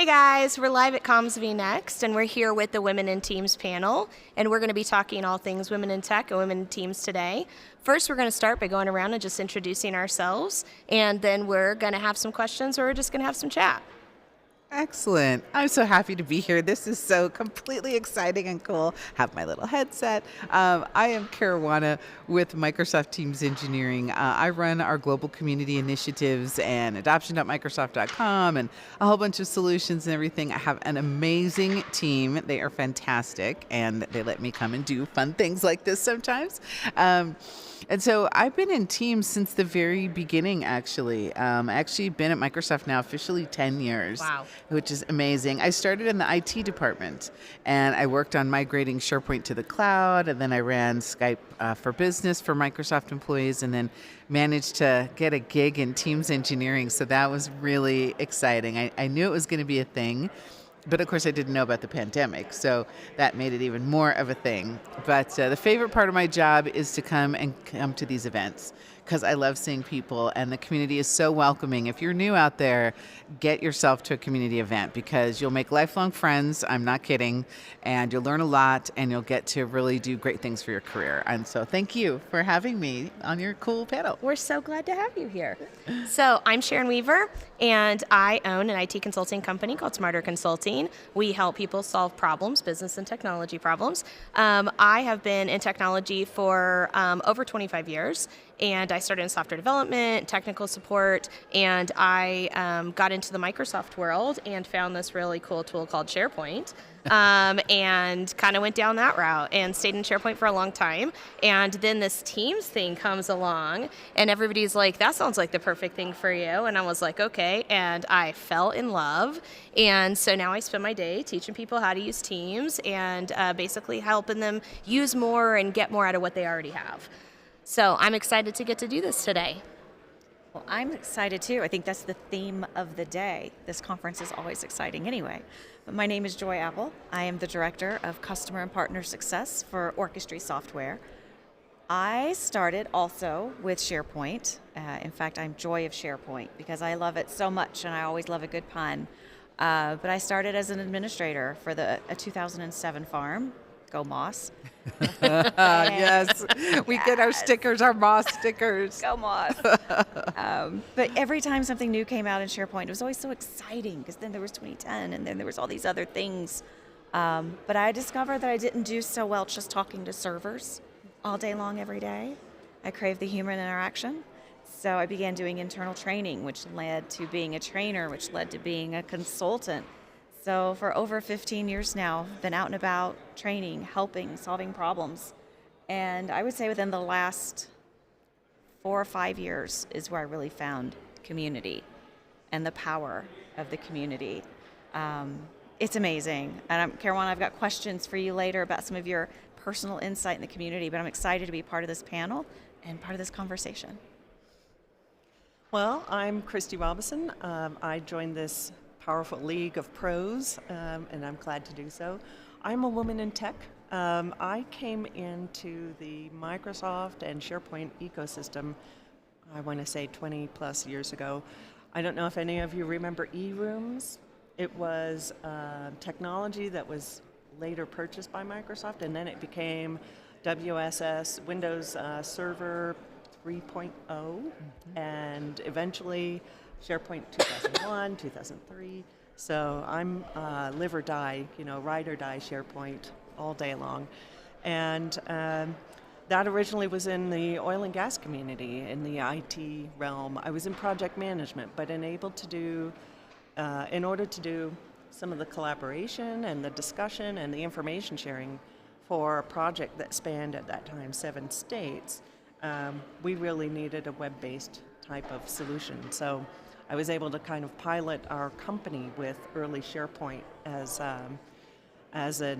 Hey guys, we're live at vNext, and we're here with the Women in Teams panel, and we're going to be talking all things women in tech and women in teams today. First, we're going to start by going around and just introducing ourselves, and then we're going to have some questions, or we're just going to have some chat. Excellent. I'm so happy to be here. This is so completely exciting and cool. Have my little headset. I am Caruana with Microsoft Teams Engineering. I run our global community initiatives and adoption.microsoft.com and a whole bunch of solutions and everything. I have an amazing team. They are fantastic, and they let me come and do fun things like this sometimes. And so I've been in Teams since the very beginning, actually. Actually been at Microsoft now officially 10 years. Wow. Which is amazing. I started in the IT department, and I worked on migrating SharePoint to the cloud, and then I ran Skype for Business for Microsoft employees, and then managed to get a gig in Teams engineering. So that was really exciting. I knew it was going to be a thing. But of course, I didn't know about the pandemic, so that made it even more of a thing. But the favorite part of my job is to come to these events, because I love seeing people, and the community is so welcoming. If you're new out there, get yourself to a community event, because you'll make lifelong friends, I'm not kidding, and you'll learn a lot, and you'll get to really do great things for your career. And so thank you for having me on your cool panel. We're so glad to have you here. So I'm Sharon Weaver, and I own an IT consulting company called Smarter Consulting. We help people solve problems, business and technology problems. I have been in technology for over 25 years, and I started in software development, technical support, and I got into the Microsoft world and found this really cool tool called SharePoint. And kind of went down that route and stayed in SharePoint for a long time. And then this Teams thing comes along, and everybody's like, that sounds like the perfect thing for you. And I was like, okay. And I fell in love. And so now I spend my day teaching people how to use Teams and basically helping them use more and get more out of what they already have. So I'm excited to get to do this today. Well, I'm excited too. I think that's the theme of the day. This conference is always exciting anyway. But my name is Joy Apple. I am the Director of Customer and Partner Success for Orchestra Software. I started also with SharePoint. In fact, I'm Joy of SharePoint because I love it so much, and I always love a good pun. But I started as an administrator for a 2007 farm. Go Moss. Yes, we get our stickers, our Moss stickers. Go Moss. But every time something new came out in SharePoint, it was always so exciting, because then there was 2010, and then there was all these other things. But I discovered that I didn't do so well just talking to servers all day long every day. I craved the human interaction. So I began doing internal training, which led to being a trainer, which led to being a consultant. So for over 15 years now, been out and about, training, helping, solving problems. And I would say within the last 4 or 5 years is where I really found community and the power of the community. It's amazing. And Caruana, I've got questions for you later about some of your personal insight in the community, but I'm excited to be part of this panel and part of this conversation. Well, I'm Christy Robinson. I joined this powerful league of pros, and I'm glad to do so. I'm a woman in tech. I came into the Microsoft and SharePoint ecosystem, I want to say 20 plus years ago. I don't know if any of you remember eRooms. It was technology that was later purchased by Microsoft, and then it became WSS, Windows Server 3.0, and eventually SharePoint 2001, 2003. So I'm live or die, ride or die SharePoint all day long. And that originally was in the oil and gas community, in the IT realm. I was in project management, but in order to do some of the collaboration and the discussion and the information sharing for a project that spanned at that time 7 states, we really needed a web-based type of solution. So I was able to kind of pilot our company with early SharePoint as a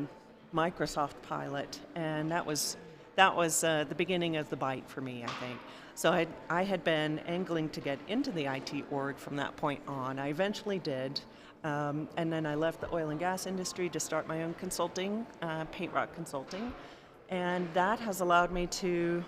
Microsoft pilot, and that was the beginning of the bite for me, I think. So I had been angling to get into the IT org from that point on. I eventually did, and then I left the oil and gas industry to start my own consulting, Paint Rock Consulting, and that has allowed me to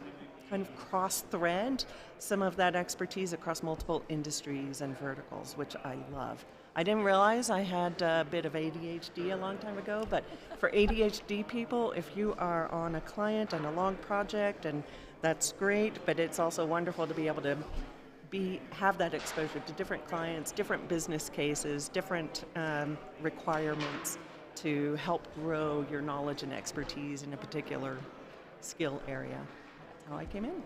kind of cross-thread some of that expertise across multiple industries and verticals, which I love. I didn't realize I had a bit of ADHD a long time ago, but for ADHD people, if you are on a client on a long project, and that's great, but it's also wonderful to be able to have that exposure to different clients, different business cases, different requirements to help grow your knowledge and expertise in a particular skill area. That's how I came in.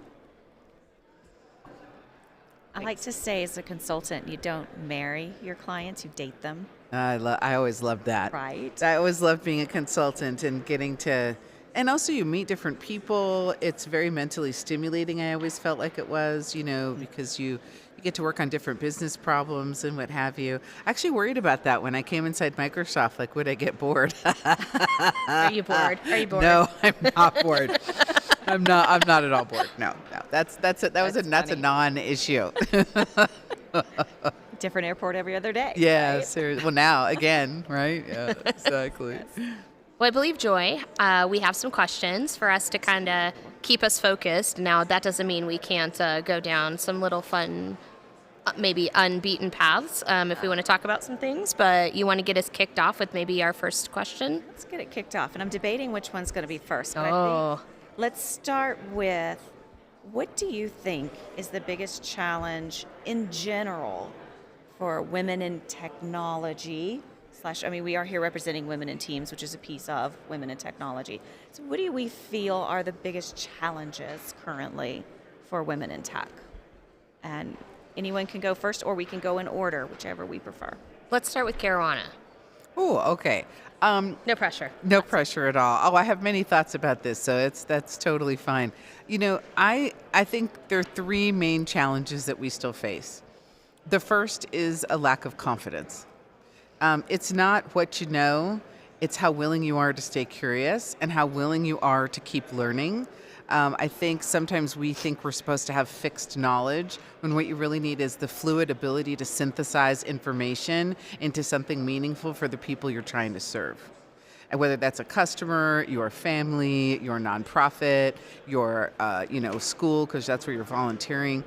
I like to say, as a consultant, you don't marry your clients, you date them. I always loved that. Right. I always loved being a consultant and getting to, and also you meet different people. It's very mentally stimulating. I always felt like it was, because you get to work on different business problems and what have you. I actually worried about that when I came inside Microsoft. Like, would I get bored? Are you bored? Are you bored? No, I'm not bored. I'm not at all bored. No. That's a non-issue. Different airport every other day. Yeah, right? seriously. Well, now again, right? Yeah, exactly. Well, I believe, Joy, we have some questions for us to kind of keep us focused. Now, that doesn't mean we can't go down some little fun, maybe unbeaten paths if we want to talk about some things, but you want to get us kicked off with maybe our first question? Let's get it kicked off. And I'm debating which one's going to be first. But I Oh. think let's start with, what do you think is the biggest challenge in general for women in technology? We are here representing women in teams, which is a piece of women in technology. So what do we feel are the biggest challenges currently for women in tech? And anyone can go first, or we can go in order, whichever we prefer. Let's start with Caruana. Oh, okay. No pressure. No pressure at all. Oh, I have many thoughts about this, so that's totally fine. I think there are three main challenges that we still face. The first is a lack of confidence. It's not what you know, it's how willing you are to stay curious and how willing you are to keep learning. I think sometimes we think we're supposed to have fixed knowledge when what you really need is the fluid ability to synthesize information into something meaningful for the people you're trying to serve. And whether that's a customer, your family, your nonprofit, your school, because that's where you're volunteering.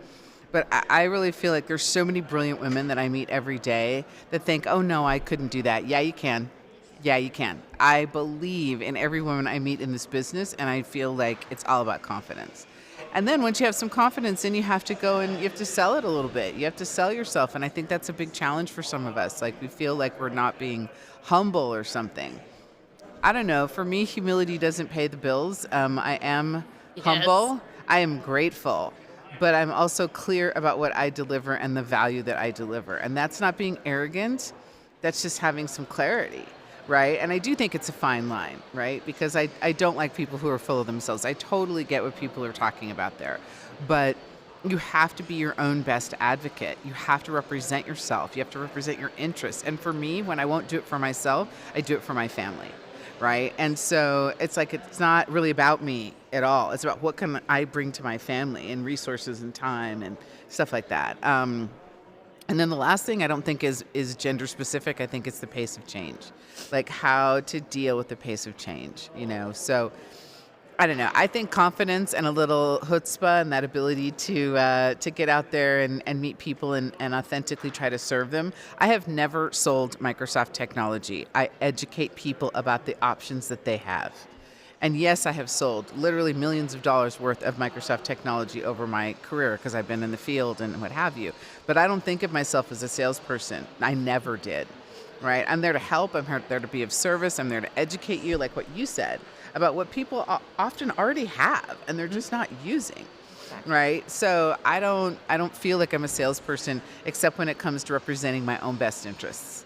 But I really feel like there's so many brilliant women that I meet every day that think, oh, no, I couldn't do that. Yeah, you can. Yeah, you can. I believe in every woman I meet in this business, and I feel like it's all about confidence. And then once you have some confidence, then you have to go and you have to sell it a little bit. You have to sell yourself, and I think that's a big challenge for some of us. Like, we feel like we're not being humble or something. I don't know. For me, humility doesn't pay the bills. I am humble. I am grateful. But I'm also clear about what I deliver and the value that I deliver. And that's not being arrogant. That's just having some clarity, right? And I do think it's a fine line, right? Because I don't like people who are full of themselves. I totally get what people are talking about there. But you have to be your own best advocate. You have to represent yourself. You have to represent your interests. And for me, when I won't do it for myself, I do it for my family. Right? And so it's like, it's not really about me at all. It's about what can I bring to my family and resources and time and stuff like that. And then the last thing I don't think is gender specific. I think it's the pace of change, like how to deal with the pace of change, So I don't know. I think confidence and a little chutzpah and that ability to get out there and meet people and authentically try to serve them. I have never sold Microsoft technology. I educate people about the options that they have. And yes, I have sold literally millions of dollars worth of Microsoft technology over my career because I've been in the field and what have you. But I don't think of myself as a salesperson. I never did. Right? I'm there to help. I'm there to be of service. I'm there to educate you, like what you said, about what people often already have and they're just not using. Right? So I don't feel like I'm a salesperson except when it comes to representing my own best interests.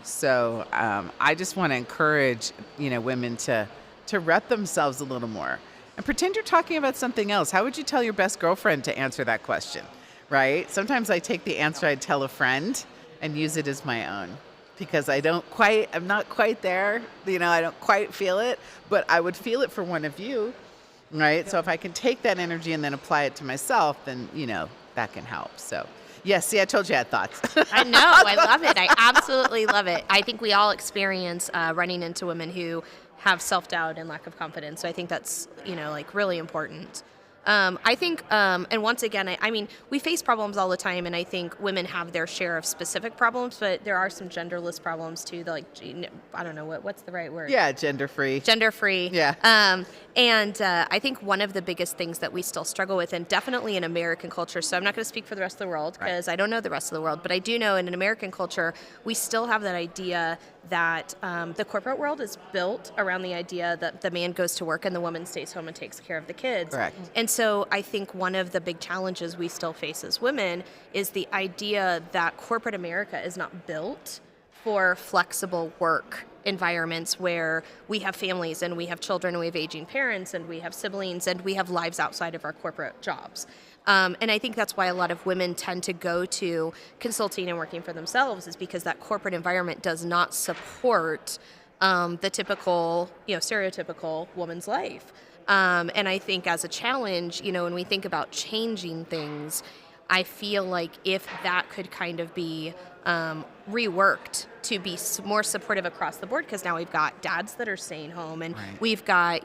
So I just want to encourage women to rep themselves a little more and pretend you're talking about something else. How would you tell your best girlfriend to answer that question? Right? Sometimes I take the answer I'd tell a friend and use it as my own. Because I'm not quite there, I don't quite feel it, but I would feel it for one of you, right? So if I can take that energy and then apply it to myself, then, that can help. So, yes, see, I told you I had thoughts. I know. I love it. I absolutely love it. I think we all experience running into women who have self-doubt and lack of confidence. So I think that's, really important. I think, and once again, I mean, we face problems all the time, and I think women have their share of specific problems, but there are some genderless problems too. I don't know what's the right word. Yeah, gender free. Gender free. Yeah. And I think one of the biggest things that we still struggle with, and definitely in American culture, so I'm not going to speak for the rest of the world because I don't know the rest of the world, but I do know in an American culture, we still have that idea that the corporate world is built around the idea that the man goes to work and the woman stays home and takes care of the kids. Correct. And so I think one of the big challenges we still face as women is the idea that corporate America is not built for flexible work environments where we have families and we have children and we have aging parents and we have siblings and we have lives outside of our corporate jobs. And I think that's why a lot of women tend to go to consulting and working for themselves, is because that corporate environment does not support the typical, stereotypical woman's life. And I think as a challenge, when we think about changing things, I feel like if that could kind of be reworked to be more supportive across the board, because now we've got dads that are staying home and we've got,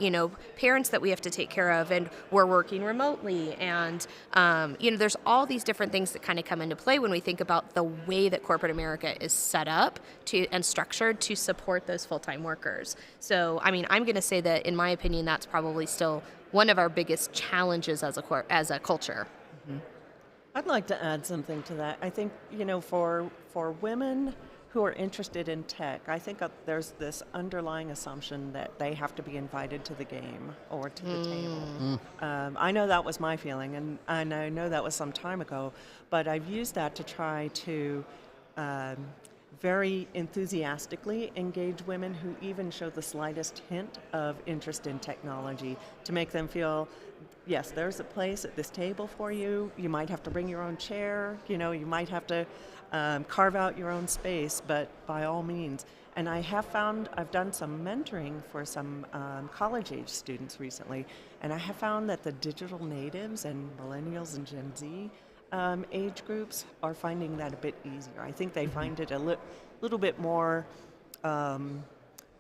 parents that we have to take care of, and we're working remotely. And, there's all these different things that kind of come into play when we think about the way that corporate America is set up and structured to support those full-time workers. So, I mean, I'm going to say that, in my opinion, that's probably still one of our biggest challenges as a culture. Mm-hmm. I'd like to add something to that. I think, for women who are interested in tech, I think there's this underlying assumption that they have to be invited to the game or to the table. I know that was my feeling, and I know that was some time ago, but I've used that to try to very enthusiastically engage women who even show the slightest hint of interest in technology, to make them feel, yes, there's a place at this table for you. You might have to bring your own chair. You might have to carve out your own space, but by all means. And I have found, I've done some mentoring for some college-age students recently, and I have found that the digital natives and millennials and Gen Z age groups are finding that a bit easier. I think they find it a little bit more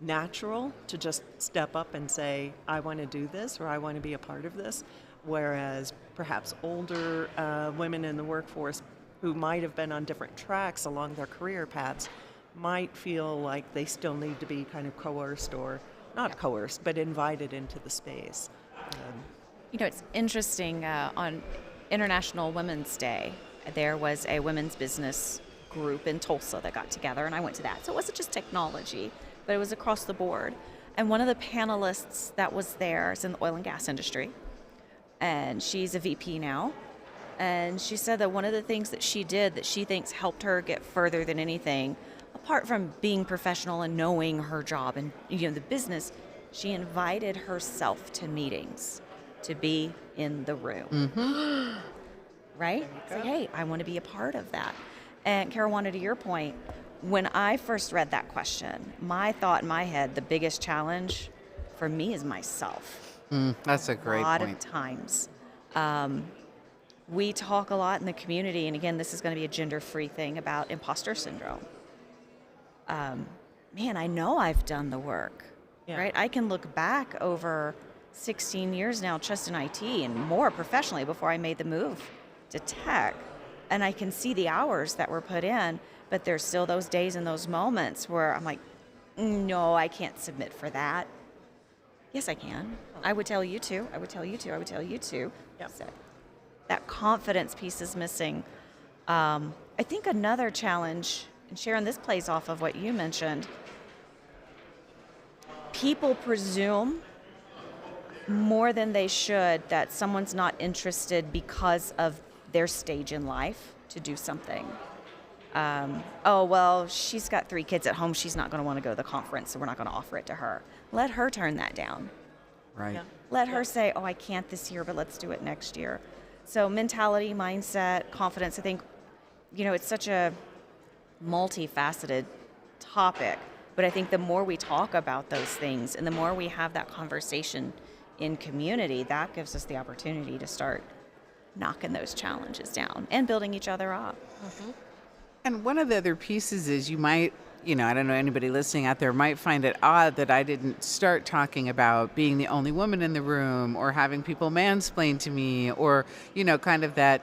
natural to just step up and say, I want to do this, or I want to be a part of this, whereas perhaps older women in the workforce who might have been on different tracks along their career paths might feel like they still need to be kind of coerced, or not coerced, but invited into the space. It's interesting, on International Women's Day, there was a women's business group in Tulsa that got together, and I went to that. So it wasn't just technology, but it was across the board. And one of the panelists that was there is in the oil and gas industry, and she's a VP now. And she said that one of the things that she did that she thinks helped her get further than anything, apart from being professional and knowing her job and the business, she invited herself to meetings to be in the room. Mm-hmm. Right? Say, hey, I want to be a part of that. And Caruana, to your point, when I first read that question, my thought in my head, the biggest challenge for me is myself. That's a great point. A lot of times. We talk a lot in the community, and again, this is going to be a gender-free thing, about imposter syndrome. Man, I know I've done the work, right? I can look back over 16 years now just in IT and more professionally before I made the move to tech, and I can see the hours that were put in, but there's still those days and those moments where I'm like, no, I can't submit for that. Yes, I can. I would tell you to. I would tell you to. I would tell you to. Yep. So that confidence piece is missing. I think another challenge, and Sharon, this plays off of what you mentioned, people presume more than they should that someone's not interested because of their stage in life to do something. Oh, well, she's got 3 kids at home. She's not going to want to go to the conference, so we're not going to offer it to her. Let her turn that down. Right. Yeah. Let her say, oh, I can't this year, but let's do it next year. So mentality, mindset, confidence, I think, it's such a multifaceted topic. But I think the more we talk about those things and the more we have that conversation in community, that gives us the opportunity to start knocking those challenges down and building each other up. And one of the other pieces is you might I don't know, anybody listening out there might find it odd that I didn't start talking about being the only woman in the room or having people mansplain to me or, kind of that,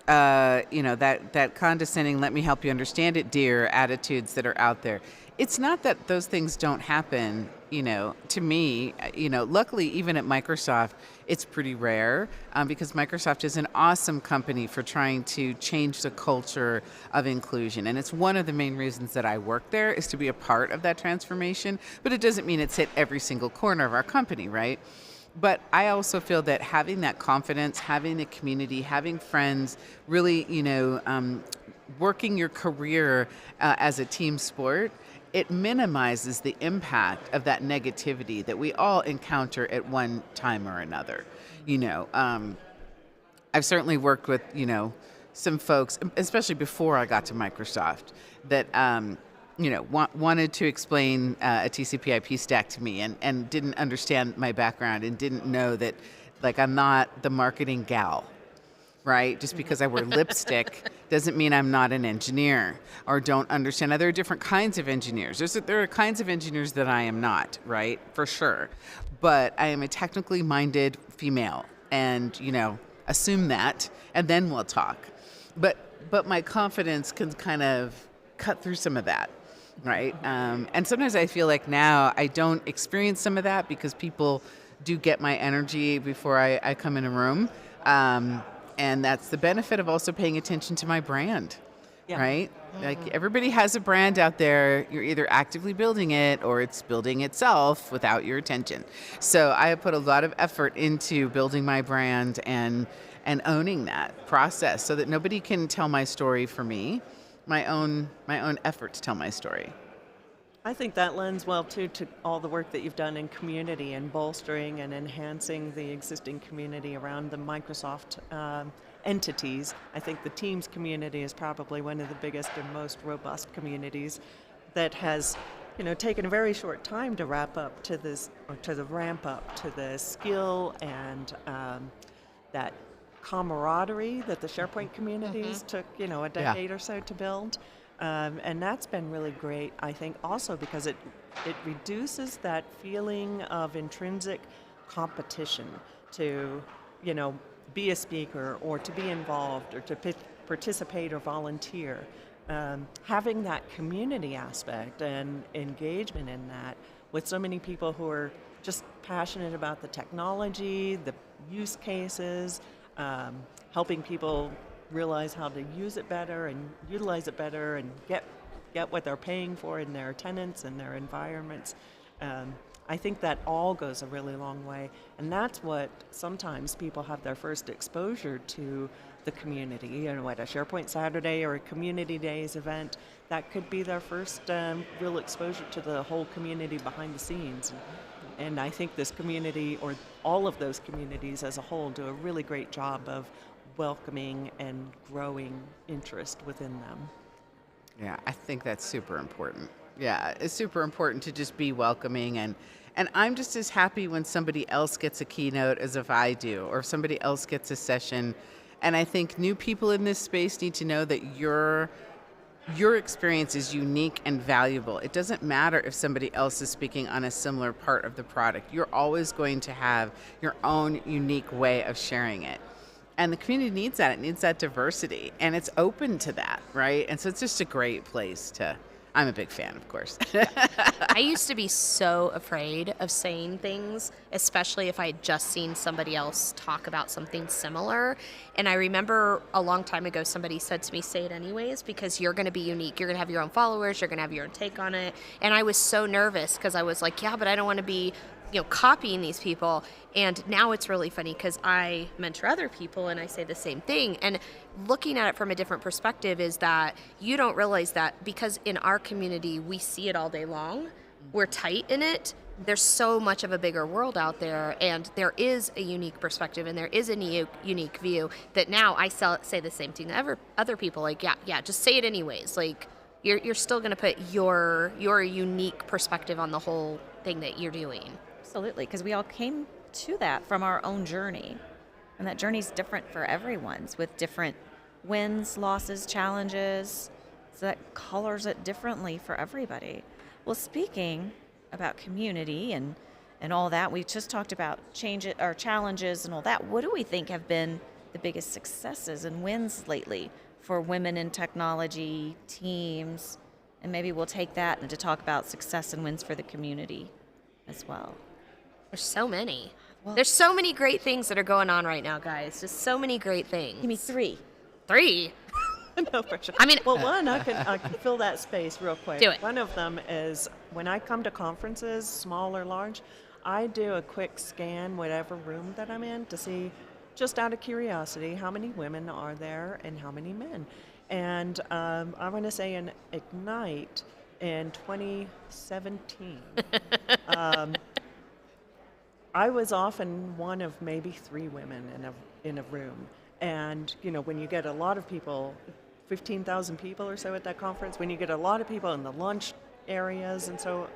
that condescending, let me help you understand it, dear attitudes that are out there. It's not that those things don't happen, to me, luckily even at Microsoft, it's pretty rare because Microsoft is an awesome company for trying to change the culture of inclusion. And it's one of the main reasons that I work there is to be a part of that transformation. But it doesn't mean it's hit every single corner of our company, right? But I also feel that having that confidence, having the community, having friends, really, working your career as a team sport, it minimizes the impact of that negativity that we all encounter at one time or another. I've certainly worked with, some folks, especially before I got to Microsoft, that, wanted to explain a TCP/IP stack to me and didn't understand my background and didn't know that, I'm not the marketing gal. Right? Just because I wear lipstick doesn't mean I'm not an engineer or don't understand. Now, there are different kinds of engineers. There are kinds of engineers that I am not, right? For sure. But I am a technically minded female and, assume that and then we'll talk. But my confidence can kind of cut through some of that, right? And sometimes I feel like now I don't experience some of that because people do get my energy before I come in a room. And that's the benefit of also paying attention to my brand, right? Like everybody has a brand out there. You're either actively building it or it's building itself without your attention. So I have put a lot of effort into building my brand and owning that process so that nobody can tell my story for me, my own effort to tell my story. I think that lends well, too, to all the work that you've done in community and bolstering and enhancing the existing community around the Microsoft entities. I think the Teams community is probably one of the biggest and most robust communities that has, taken a very short time to wrap up to this, or to the ramp up to the skill and that camaraderie that the SharePoint communities took, a decade or so to build. And that's been really great, I think, also because it reduces that feeling of intrinsic competition to, be a speaker or to be involved or to participate or volunteer. Having that community aspect and engagement in that with so many people who are just passionate about the technology, the use cases, helping people realize how to use it better and utilize it better and get what they're paying for in their tenants and their environments. I think that all goes a really long way, and that's what sometimes people have their first exposure to the community. At a SharePoint Saturday or a Community Days event, that could be their first real exposure to the whole community behind the scenes. And I think this community, or all of those communities as a whole, do a really great job of welcoming and growing interest within them. Yeah, I think that's super important. Yeah, it's super important to just be welcoming and I'm just as happy when somebody else gets a keynote as if I do, or if somebody else gets a session. And I think new people in this space need to know that your experience is unique and valuable. It doesn't matter if somebody else is speaking on a similar part of the product. You're always going to have your own unique way of sharing it. And the community needs that. It needs that diversity. And it's open to that, right? And so it's just a great place to... I'm a big fan, of course. I used to be so afraid of saying things, especially if I had just seen somebody else talk about something similar. And I remember a long time ago, somebody said to me, say it anyways, because you're going to be unique. You're going to have your own followers. You're going to have your own take on it. And I was so nervous because I was like, yeah, but I don't want to be copying these people. And now it's really funny because I mentor other people and I say the same thing. And looking at it from a different perspective is that you don't realize that because in our community, we see it all day long. We're tight in it. There's so much of a bigger world out there, and there is a unique perspective and there is a unique view that now I say the same thing to other people. Like, yeah, just say it anyways. Like, you're still going to put your unique perspective on the whole thing that you're doing. Absolutely, because we all came to that from our own journey. And that journey's different for everyone's with different wins, losses, challenges. So that colors it differently for everybody. Well, speaking about community and all that, we just talked about challenges and all that. What do we think have been the biggest successes and wins lately for women in technology teams? And maybe we'll take that and to talk about success and wins for the community as well. There's so many. There's so many great things that are going on right now, guys. Just so many great things. Give me 3. 3. No pressure. I mean, Well, one, I can fill that space real quick. Do it. One of them is when I come to conferences, small or large, I do a quick scan, whatever room that I'm in, to see, just out of curiosity, how many women are there and how many men. And I want to say in Ignite in 2017, I was often one of maybe 3 women in a room. And, you know, when you get a lot of people, 15,000 people or so at that conference, when you get a lot of people in the lunch areas and so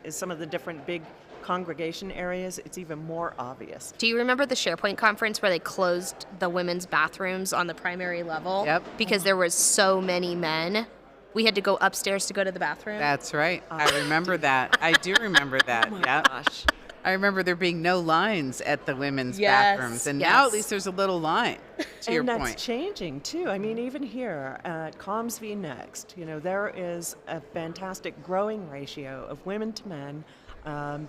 some of the different big congregation areas, it's even more obvious. do you remember the SharePoint conference where they closed the women's bathrooms on the primary level? Yep. Because there was so many men. We had to go upstairs to go to the bathroom. That's right. I remember that. I do remember that. Oh my Yeah. gosh. I remember there being no lines at the women's Yes, bathrooms, and now yes. at least there's a little line. To your And that's point. changing too. I mean, even here at Comms vNext, you know, there is a fantastic growing ratio of women to men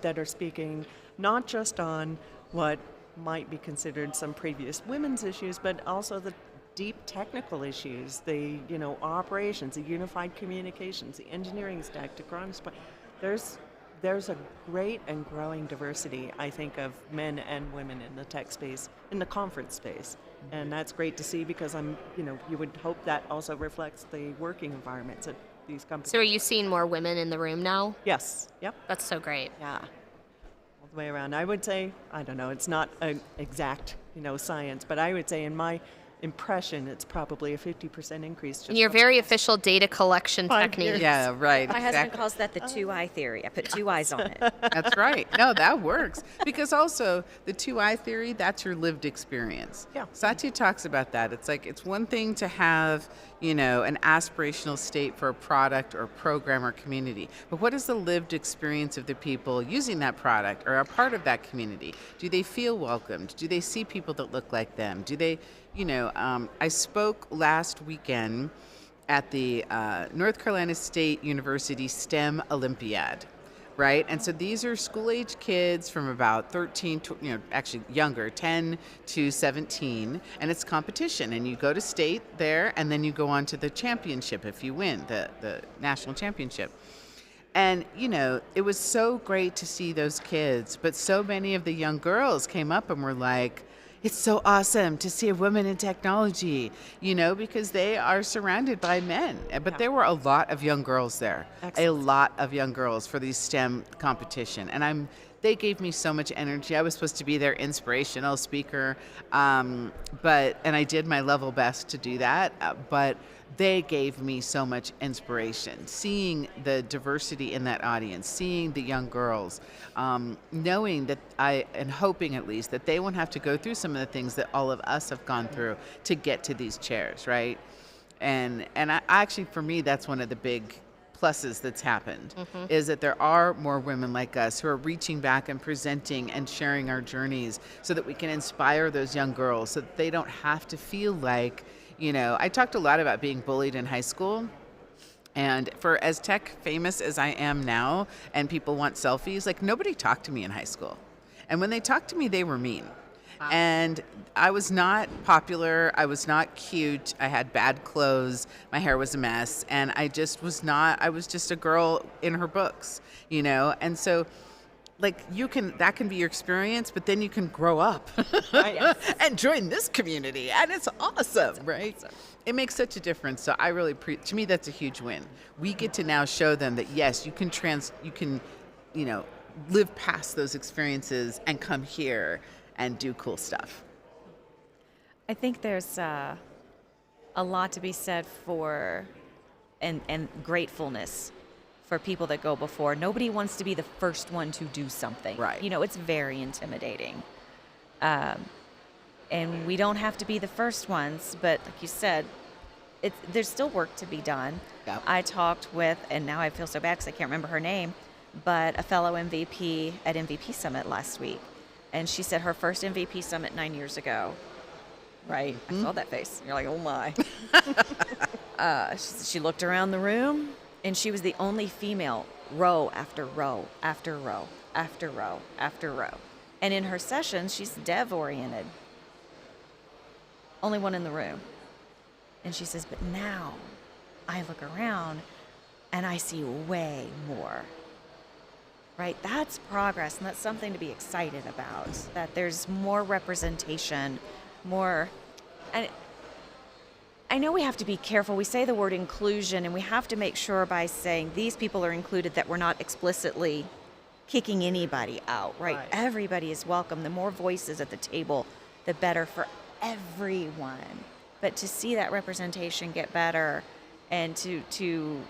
that are speaking not just on what might be considered some previous women's issues, but also the deep technical issues, the operations, the unified communications, the engineering stack to Cron's point. There's a great and growing diversity, I think, of men and women in the tech space, in the conference space. And that's great to see because you would hope that also reflects the working environments at these companies. So are you seeing more women in the room now? Yes. Yep. That's so great. Yeah. All the way around. I would say, I don't know, it's not an exact, science, but I would say in my impression, it's probably a 50% increase. Just And your very official data collection 5 technique. years. Yeah, right. My husband exactly. calls that the 2-eye theory. I put 2 eyes on it. That's right. No, that works. Because also, the 2-eye theory, that's your lived experience. Yeah. Satya talks about that. It's like, it's one thing to have, an aspirational state for a product or program or community. But what is the lived experience of the people using that product or are part of that community? Do they feel welcomed? Do they see people that look like them? Do they, I spoke last weekend at the North Carolina State University STEM Olympiad, right? And so these are school-age kids from about 13 to, actually younger, 10 to 17, and it's competition. And you go to state there, and then you go on to the championship if you win, the national championship. And, it was so great to see those kids, but so many of the young girls came up and were like, it's so awesome to see a woman in technology, because they are surrounded by men. But there were a lot of young girls there, Excellent. a lot of young girls for the STEM competition. And they gave me so much energy. I was supposed to be their inspirational speaker, and I did my level best to do that. But they gave me so much inspiration. Seeing the diversity in that audience, seeing the young girls, knowing that and hoping at least that they won't have to go through some of the things that all of us have gone through to get to these chairs, right? And I actually, for me, that's one of the big pluses that's happened, is that there are more women like us who are reaching back and presenting and sharing our journeys so that we can inspire those young girls so that they don't have to feel like, I talked a lot about being bullied in high school. And for as tech famous as I am now and people want selfies, like nobody talked to me in high school. And when they talked to me, they were mean. Wow. And I was not popular. I was not cute. I had bad clothes. My hair was a mess. And I just was not, I was just a girl in her books, And so that can be your experience, but then you can grow up and join this community, and it's awesome, right? It makes such a difference. So I really, to me, that's a huge win. We get to now show them that yes, you can, live past those experiences and come here and do cool stuff. I think there's a lot to be said for and gratefulness for people that go before. Nobody wants to be the first one to do something. Right. It's very intimidating. And we don't have to be the first ones, but like you said, there's still work to be done. Yep. I talked with, and now I feel so bad because I can't remember her name, but a fellow MVP at MVP Summit last week. And she said her first MVP Summit 9 years ago. Right? I saw that face. You're like, oh my. She looked around the room, and she was the only female, row after row after row after row after row. And in her sessions, she's dev-oriented. Only one in the room. And she says, but now I look around and I see way more. Right? That's progress, and that's something to be excited about, that there's more representation, more. And I know we have to be careful. We say the word inclusion, and we have to make sure by saying these people are included that we're not explicitly kicking anybody out, right? Everybody is welcome. The more voices at the table, the better for everyone. But to see that representation get better and to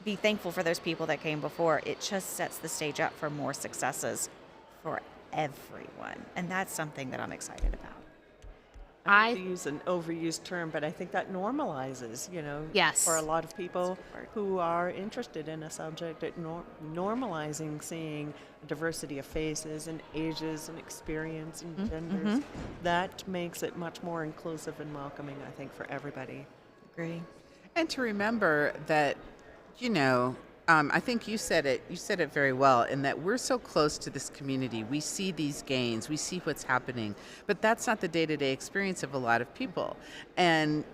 be thankful for those people that came before, it just sets the stage up for more successes for everyone. And that's something that I'm excited about. I hate to use an overused term, but I think that normalizes, Yes. for a lot of people who are interested in a subject, normalizing seeing diversity of faces and ages and experience and genders. That makes it much more inclusive and welcoming, I think, for everybody. Agree. And to remember that, I think you said it very well, in that we're so close to this community. We see these gains, we see what's happening, but that's not the day-to-day experience of a lot of people. And,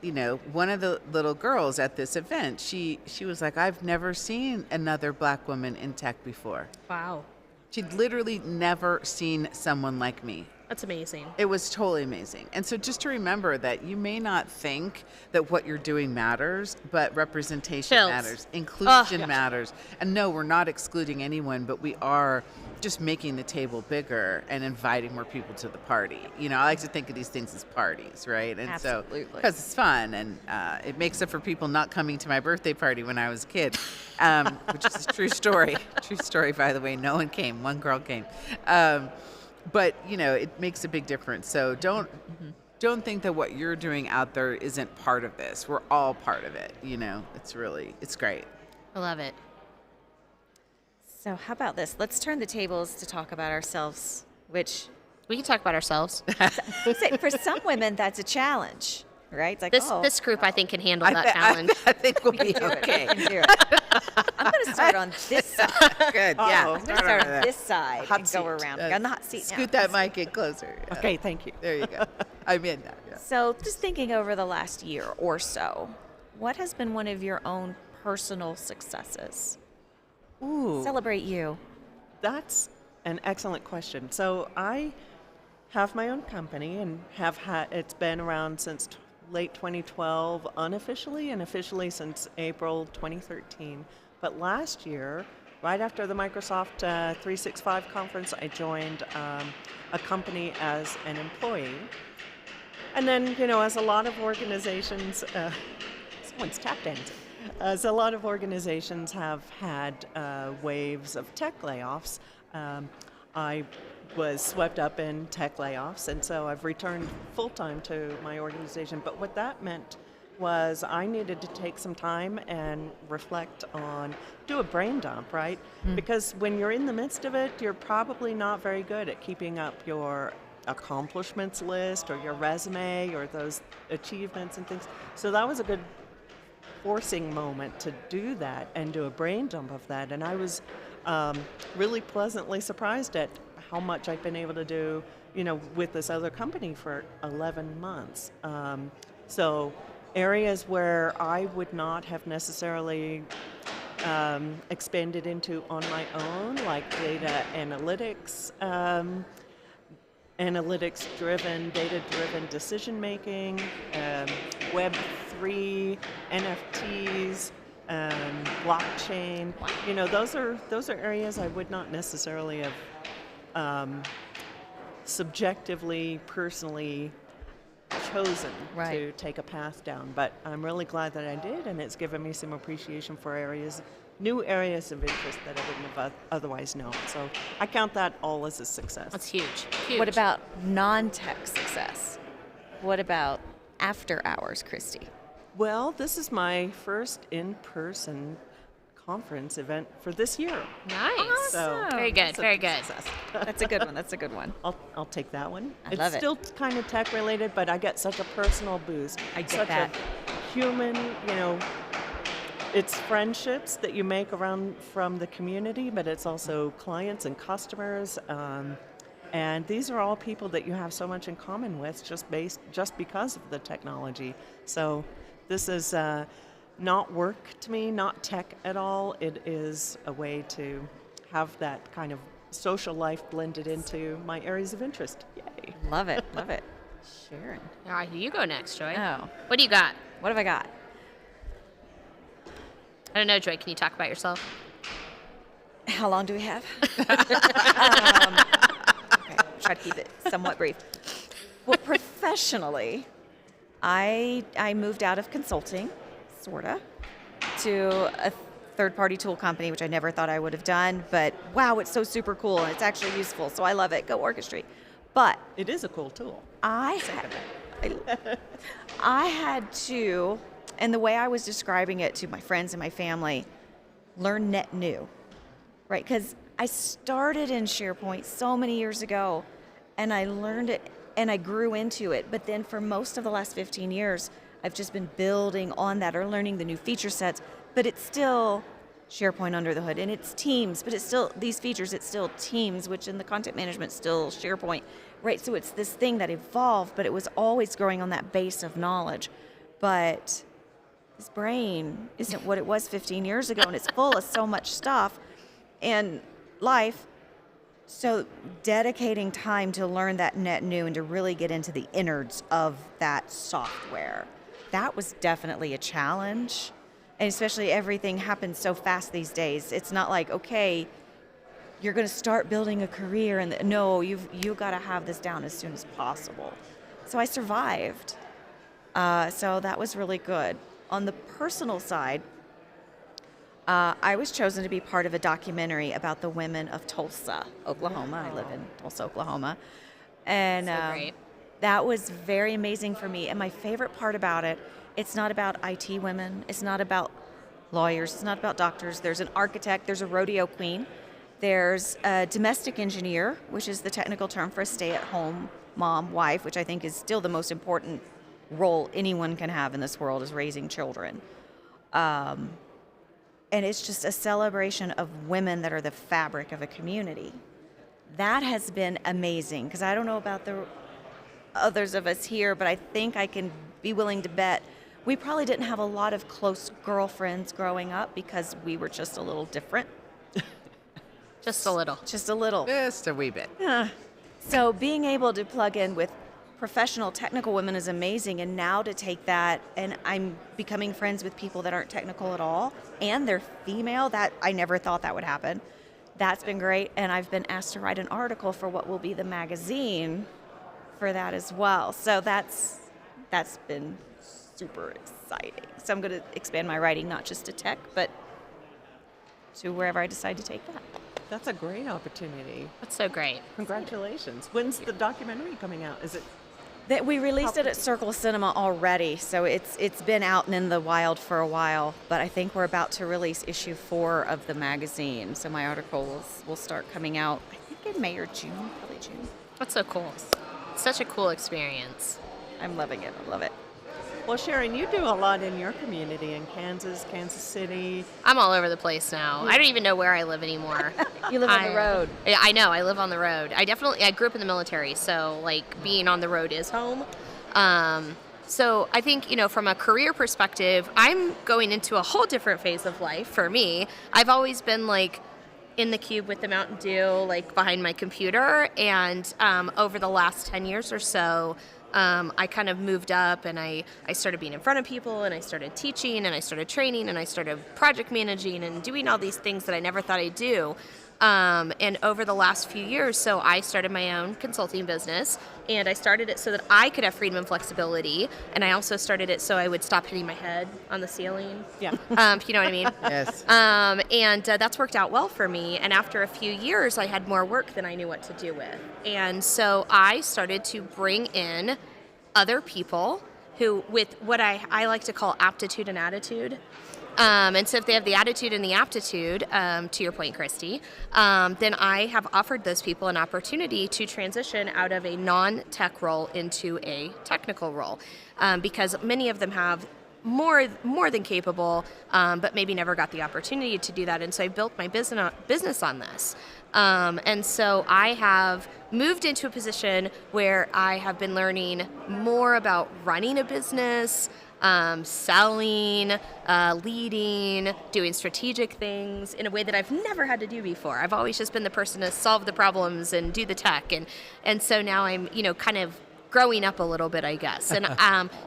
one of the little girls at this event, she was like, I've never seen another Black woman in tech before. Wow. She'd literally never seen someone like me. That's amazing. It was totally amazing. And so just to remember that you may not think that what you're doing matters, but representation matters, inclusion matters. And no, we're not excluding anyone, but we are just making the table bigger and inviting more people to the party. I like to think of these things as parties, right? And Absolutely. so, because it's fun, and it makes up for people not coming to my birthday party when I was a kid, which is a true story. True story, by the way. No one came. One girl came. But, it makes a big difference. So don't think that what you're doing out there isn't part of this. We're all part of it. It's great. I love it. So how about this? Let's turn the tables to talk about ourselves, which We can talk about ourselves. for some women, that's a challenge, right? It's like, This group, I think, can handle that challenge. I think we'll we can be do it. okay. We can do it. I'm going to start on this side. Good, yeah. I'm going to start on this side Hot and go seat. around. On the hot seat now. Scoot that mic in closer. Yeah. Okay, thank you. There you go. I'm in that. Yeah. So just thinking over the last year or so, what has been one of your own personal successes? Ooh. Celebrate you. That's an excellent question. So I have my own company and it's been around since late 2012 unofficially, and officially since April 2013. But last year, right after the Microsoft 365 conference, I joined a company as an employee. And then, as a lot of organizations, someone's tap dancing. As a lot of organizations have had waves of tech layoffs, I was swept up in tech layoffs, and so I've returned full-time to my organization. But what that meant was I needed to take some time and reflect on, do a brain dump, right? Because when you're in the midst of it, you're probably not very good at keeping up your accomplishments list or your resume or those achievements and things. So that was a good forcing moment to do that and do a brain dump of that. And I was really pleasantly surprised at how much I've been able to do, with this other company for 11 months. So areas where I would not have necessarily expanded into on my own, like data analytics, analytics-driven, data-driven decision-making, Web3, NFTs, blockchain. Those are areas I would not necessarily have subjectively, personally chosen to take a path down. But I'm really glad that I did, and it's given me some appreciation for new areas of interest that I wouldn't have otherwise known. So I count that all as a success. That's huge. Huge. What about non-tech success? What about after hours, Christy? Well, this is my first in-person conference event for this year. Nice. So Very good. it's a Very good. success. That's a good one. That's a good one. I'll take that one. I It's love it. still kind of tech related, but I get such a personal boost. I get such that. a human, it's friendships that you make around from the community, but it's also clients and customers. And these are all people that you have so much in common with just because of the technology. So this is not work to me, not tech at all. It is a way to have that kind of social life blended into my areas of interest. Yay. Love it. Love it. Sharon. All right, you go next, Joy. Oh, What do you got? what have I got? I don't know, Joy. Can you talk about yourself? How long do we have? Okay, try to keep it somewhat brief. Well, professionally, I moved out of consulting, sorta, to a third-party tool company, which I never thought I would have done. But wow, it's so super cool and it's actually useful, so I love it. Go Orchestrate. But It is a cool tool. I had to, and the way I was describing it to my friends and my family, learn net new, right? Because I started in SharePoint so many years ago, and I learned it and I grew into it. But then for most of the last 15 years, I've just been building on that or learning the new feature sets. But it's still SharePoint under the hood, and it's Teams, but it's still these features. It's still Teams, which in the content management still SharePoint, right? So it's this thing that evolved, but it was always growing on that base of knowledge. But his brain isn't what it was 15 years ago, and it's full of so much stuff and life. So dedicating time to learn that net new and to really get into the innards of that software, that was definitely a challenge. And especially everything happens so fast these days. It's not like, okay, you're going to start building a career, and no, you've got to have this down as soon as possible. So I survived. So that was really good. On the personal side, I was chosen to be part of a documentary about the women of Tulsa, Oklahoma. I live in Tulsa, Oklahoma. And So great. that was very amazing for me. And my favorite part about it, it's not about IT women. It's not about lawyers. It's not about doctors. There's an architect. There's a rodeo queen. There's a domestic engineer, which is the technical term for a stay-at-home mom, wife, which I think is still the most important role anyone can have in this world, is raising children. And it's just a celebration of women that are the fabric of a community. That has been amazing, because I don't know about the others of us here, but I think I can be willing to bet we probably didn't have a lot of close girlfriends growing up because we were just a little different. Just a little. Just a little. Just a wee bit. So being able to plug in with professional technical women is amazing, and now to take that, and I'm becoming friends with people that aren't technical at all, and they're female. That I never thought that would happen. That's been great, and I've been asked to write an article for what will be the magazine for that as well. So that's been super exciting. So I'm going to expand my writing not just to tech, but to wherever I decide to take that. That's a great opportunity. That's so great. Congratulations. When's the documentary coming out? Is it? That we released it at Circle Cinema already, so it's been out and in the wild for a while. But I think we're about to release issue 4 of the magazine, so my article will start coming out, I think in May or June, probably June. That's so cool. Such a cool experience. I'm loving it. I love it. Well, Sharon, you do a lot in your community in Kansas City. I'm all over the place now. I don't even know where I live anymore. You live on the road. Yeah, I know. I live on the road. I grew up in the military, so like being on the road is home. So I think, from a career perspective, I'm going into a whole different phase of life for me. I've always been like in the cube with the Mountain Dew, like behind my computer. And over the last 10 years or so, I kind of moved up, and I started being in front of people, and I started teaching, and I started training, and I started project managing and doing all these things that I never thought I'd do. And over the last few years, so I started my own consulting business, and I started it so that I could have freedom and flexibility, and I also started it so I would stop hitting my head on the ceiling. Yeah. If you know what I mean. Yes. And that's worked out well for me. And after a few years, I had more work than I knew what to do with. And so I started to bring in other people who with what I like to call aptitude and attitude. And so if they have the attitude and the aptitude, to your point, Christy, then I have offered those people an opportunity to transition out of a non-tech role into a technical role, because many of them have more than capable, but maybe never got the opportunity to do that. And so I built my business on this. And so I have moved into a position where I have been learning more about running a business, selling, leading, doing strategic things in a way that I've never had to do before. I've always just been the person to solve the problems and do the tech. And so now I'm, kind of growing up a little bit, I guess. And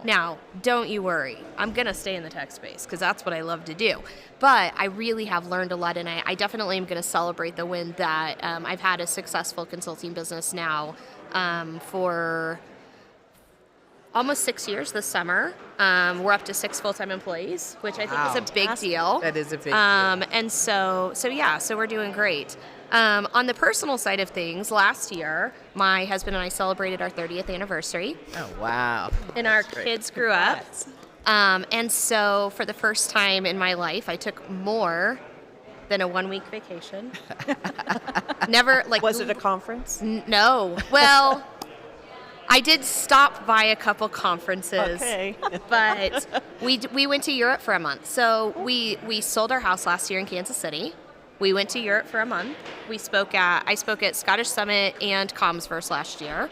now, don't you worry. I'm going to stay in the tech space because that's what I love to do. But I really have learned a lot, and I definitely am going to celebrate the win that I've had a successful consulting business now for almost 6 years this summer. We're up to 6 full-time employees, which I think is a big deal. That is a big deal. And so we're doing great. On the personal side of things, last year, my husband and I celebrated our 30th anniversary. Oh, wow. And our kids grew up. And so for the first time in my life, I took more than a 1-week vacation. Never, Was it a conference? No. Well, I did stop by a couple conferences, Okay. but we went to Europe for a month. So we sold our house last year in Kansas City. We went to Europe for a month. I spoke at Scottish Summit and Comsverse last year.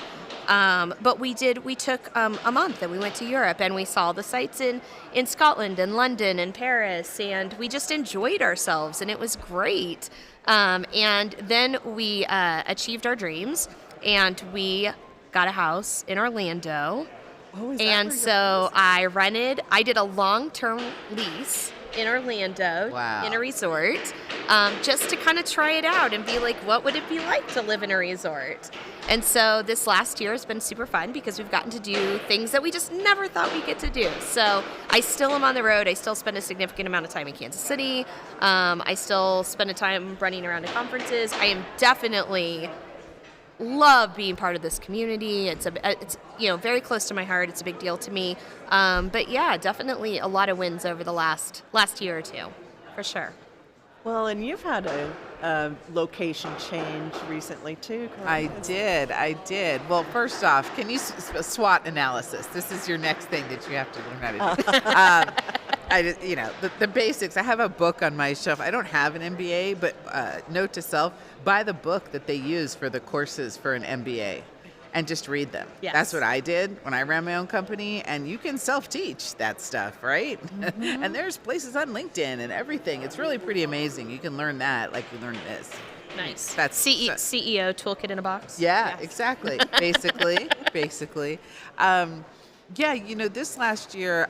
But we took a month and we went to Europe and we saw the sights in Scotland and London and Paris, and we just enjoyed ourselves and it was great. And then we achieved our dreams and we got a house in Orlando. Oh, is that And where so I did a long-term lease in Orlando. Wow. In a resort, just to kind of try it out and be like, what would it be like to live in a resort? And so this last year has been super fun because we've gotten to do things that we just never thought we'd get to do. So I still am on the road. I still spend a significant amount of time in Kansas City. I still spend a time running around to conferences. I am definitely love being part of this community. It's very close to my heart. It's a big deal to me. But yeah, definitely a lot of wins over the last year or two, for sure. Well, and you've had a location change recently too, correct? I did. Well, first off, can you SWOT analysis? This is your next thing that you have to learn how to do. The basics. I have a book on my shelf. I don't have an MBA, but note to self, buy the book that they use for the courses for an MBA and just read them. Yes. That's what I did when I ran my own company, and you can self-teach that stuff, right? Mm-hmm. And there's places on LinkedIn and everything. It's really pretty amazing. You can learn that like you learn this. Nice. That's CEO toolkit in a box. Yeah, Yes. exactly. Basically. This last year,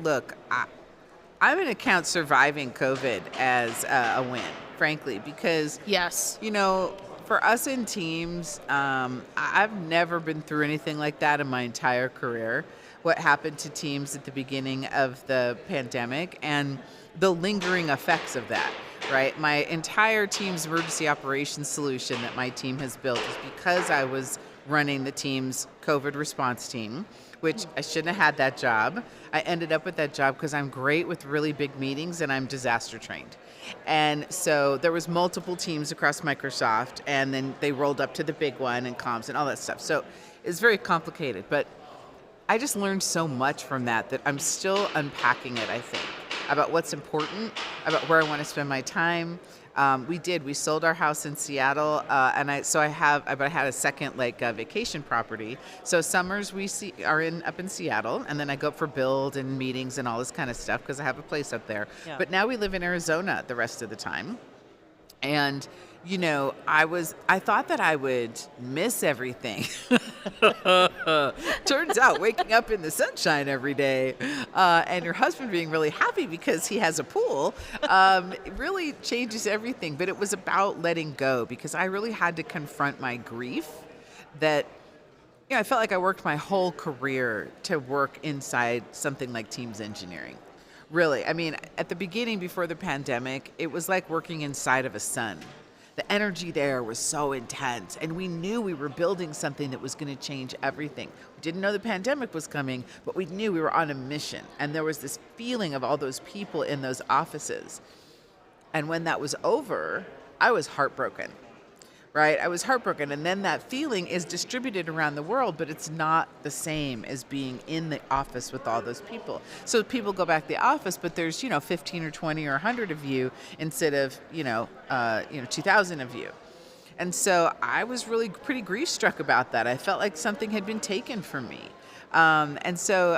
look, I'm going to count surviving COVID as a win, frankly, because, Yes. for us in teams, I've never been through anything like that in my entire career. What happened to teams at the beginning of the pandemic and the lingering effects of that, right? My entire team's emergency operations solution that my team has built is because I was running the team's COVID response team, which I shouldn't have had that job. I ended up with that job because I'm great with really big meetings and I'm disaster trained. And so there was multiple teams across Microsoft, and then they rolled up to the big one and comms and all that stuff. So it's very complicated, but I just learned so much from that I'm still unpacking it, I think, about what's important, about where I want to spend my time. We sold our house in Seattle, I had a second vacation property. So summers are up in Seattle, and then I go up for build and meetings and all this kind of stuff because I have a place up there. Yeah. But now we live in Arizona the rest of the time. And I thought that I would miss everything. Turns out waking up in the sunshine every day and your husband being really happy because he has a pool it really changes everything. But it was about letting go because I really had to confront my grief that I felt like I worked my whole career to work inside something like Teams engineering. Really, at the beginning before the pandemic, it was like working inside of a sun. the energy there was so intense, and we knew we were building something that was going to change everything. We didn't know the pandemic was coming, but we knew we were on a mission, and there was this feeling of all those people in those offices. And when that was over, I was heartbroken. Right? I was heartbroken. And then that feeling is distributed around the world, but it's not the same as being in the office with all those people. So people go back to the office, but there's, 15 or 20 or 100 of you instead of, 2,000 of you. And so I was really pretty grief-struck about that. I felt like something had been taken from me. And so,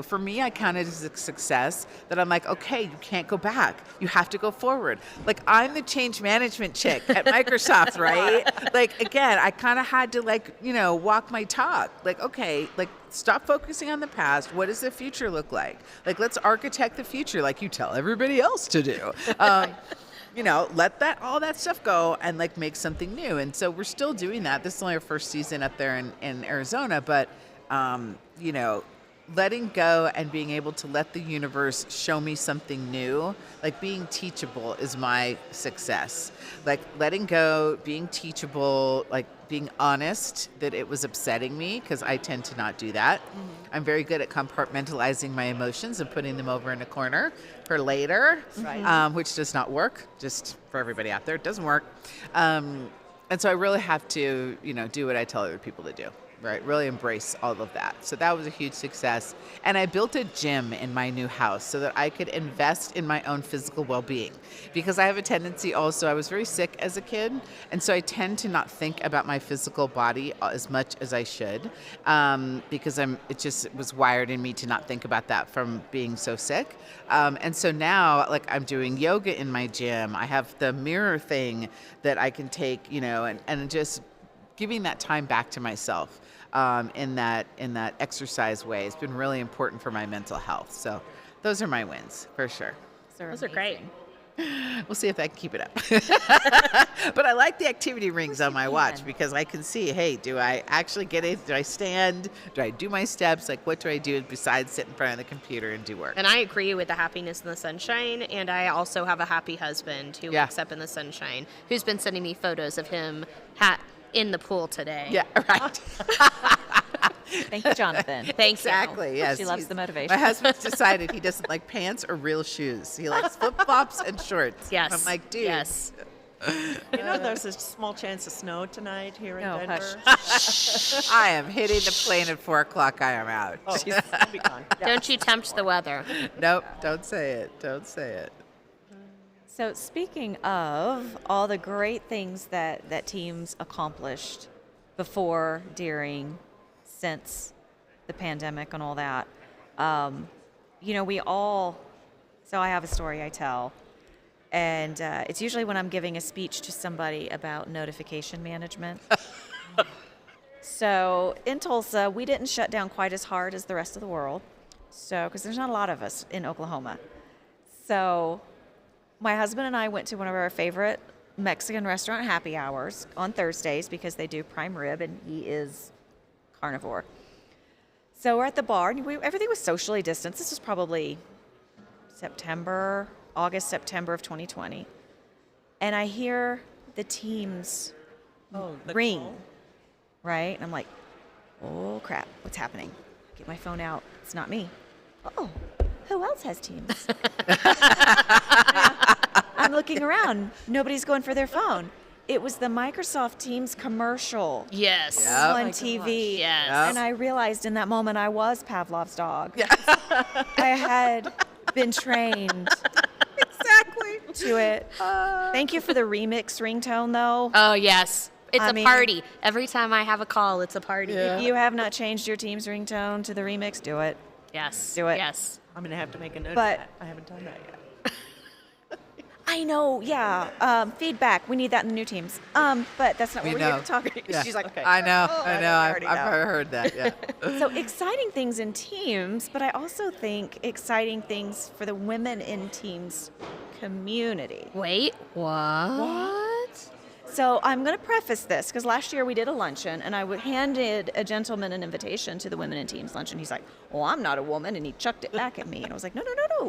for me, I counted it as a success that I'm like, okay, you can't go back. You have to go forward. Like, I'm the change management chick at Microsoft, right? Like, again, I kind of had to walk my talk. Like, okay, stop focusing on the past. What does the future look like? Like, let's architect the future like you tell everybody else to do. Let all that stuff go and make something new. And so we're still doing that. This is only our first season up there in Arizona, but letting go and being able to let the universe show me something new, being teachable is my success. Letting go, being teachable, being honest that it was upsetting me, because I tend to not do that. Mm-hmm. I'm very good at compartmentalizing my emotions and putting them over in a corner for later, right. Which does not work, just for everybody out there. It doesn't work. And so I really have to, do what I tell other people to do. Right, really embrace all of that. So that was a huge success. And I built a gym in my new house so that I could invest in my own physical well-being. Because I have a tendency also, I was very sick as a kid, and so I tend to not think about my physical body as much as I should, because it just was wired in me to not think about that from being so sick. And so now, I'm doing yoga in my gym. I have the mirror thing that I can take, and just giving that time back to myself. In that exercise way has been really important for my mental health. So those are my wins for sure. Those are great. We'll see if I can keep it up. But I like the activity rings on my watch because I can see, hey, do I actually get it? Do I stand? Do I do my steps? What do I do besides sit in front of the computer and do work? And I agree with the happiness in the sunshine. And I also have a happy husband who wakes up in the sunshine, who's been sending me photos of him in the pool today. Yeah, right. Thank you, Jonathan. Exactly, yes. She loves the motivation. My husband's decided he doesn't like pants or real shoes. He likes flip-flops and shorts. Yes. I'm like, dude. Yes. There's a small chance of snow tonight here in Denver. Hush. I am hitting the plane at 4 o'clock. I am out. Oh, I'll be gone. Yeah. Don't you tempt the weather. Nope, don't say it. Don't say it. So speaking of all the great things that teams accomplished before, during, since the pandemic and all that, so I have a story I tell, and it's usually when I'm giving a speech to somebody about notification management. So in Tulsa, we didn't shut down quite as hard as the rest of the world, because there's not a lot of us in Oklahoma. So my husband and I went to one of our favorite Mexican restaurant happy hours on Thursdays because they do prime rib and he is carnivore. So we're at the bar and everything was socially distanced. This was probably August, September of 2020. And I hear the teams ring, right? And I'm like, oh crap, what's happening? Get my phone out. It's not me. Oh, who else has Teams? I'm looking around. Nobody's going for their phone. It was the Microsoft Teams commercial. Yes. On TV. Yes. And I realized in that moment I was Pavlov's dog. Yeah. I had been trained to it. Thank you for the remix ringtone, though. Oh, yes. It's a party. Every time I have a call, it's a party. Yeah. If you have not changed your Teams ringtone to the remix, do it. Yes. Do it. Yes. I'm going to have to make a note of But- that. I haven't done that yet. I know, yeah. Feedback. We need that in the new teams. But that's not what we're here to talk about. Yeah. She's like, Okay. I know. I've already know. heard that. Yeah. So exciting things in Teams, but I also think exciting things for the women in Teams community. Wait, what? So I'm going to preface this because last year we did a luncheon and I handed a gentleman an invitation to the Women in Teams luncheon. He's like, well, I'm not a woman. And he chucked it back at me. And I was like, no,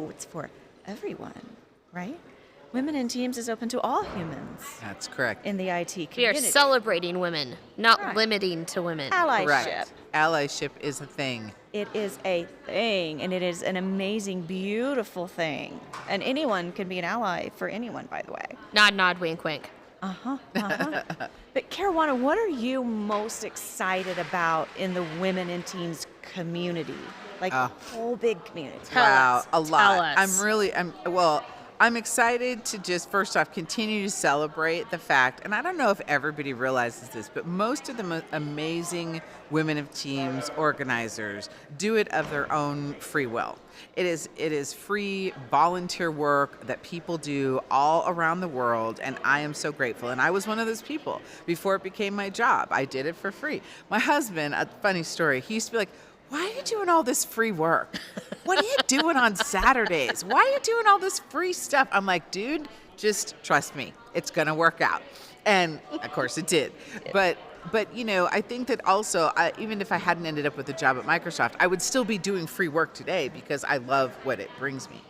it's for everyone, right? Women in Teams is open to all humans That's correct. in the IT We are community. celebrating women, not Right. limiting to women. Allyship. Correct. Allyship is a thing. It is a thing, and it is an amazing, beautiful thing. And anyone can be an ally for anyone, by the way. Nod, nod, wink, wink. But Caruana, what are you most excited about in the Women in Teams community? Like the whole big community. Wow, us. a lot. Tell us. I'm excited to just first off continue to celebrate the fact, and I don't know if everybody realizes this, but most of the amazing Women of Teams organizers do it of their own free will. It is free volunteer work that people do all around the world, and I am so grateful. And I was one of those people before it became my job. I did it for free. My husband, a funny story, he used to be like, "Why are you doing all this free work? What are you doing on Saturdays? Why are you doing all this free stuff?" I'm like, "Dude, just trust me. It's going to work out." And of course it did. But I think that also, even if I hadn't ended up with a job at Microsoft, I would still be doing free work today because I love what it brings me.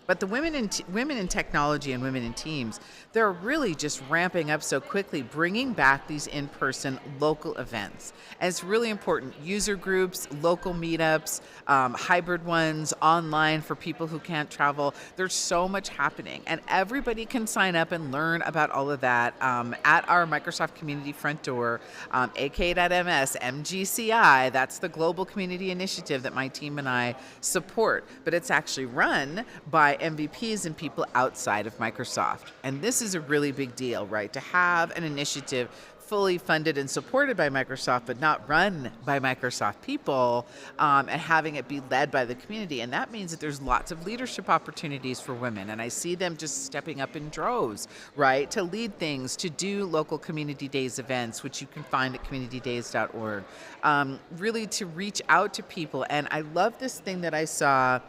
But the women in technology and women in teams, they're really just ramping up so quickly, bringing back these in-person local events. And it's really important. User groups, local meetups, hybrid ones, online for people who can't travel. There's so much happening. And everybody can sign up and learn about all of that at our Microsoft community front door, ak.ms, MGCI. That's the global community initiative that my team and I support. But it's actually run by MVPs and people outside of Microsoft. And this is a really big deal, right? To have an initiative fully funded and supported by Microsoft, but not run by Microsoft people, and having it be led by the community. And that means that there's lots of leadership opportunities for women. And I see them just stepping up in droves, right? To lead things, to do local community days events, which you can find at communitydays.org. Really to reach out to people. And I love this thing that I saw.